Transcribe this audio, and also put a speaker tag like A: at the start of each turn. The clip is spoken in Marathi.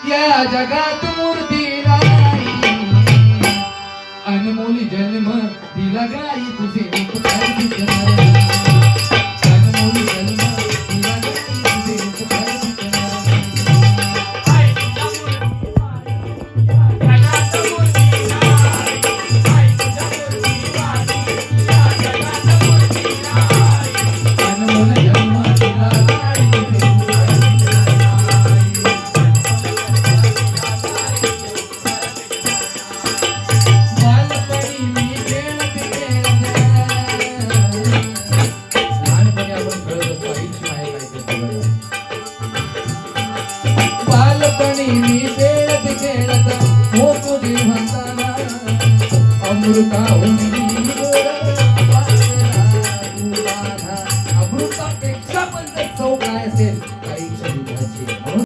A: या जगात मूर्ती नाही अनमोल जन्म दिला गाई तुझे उपकार विचार अनमोल जन्म दिला गाई तुझे उपकार मी खेळत खेळत होतो देवांना अमृता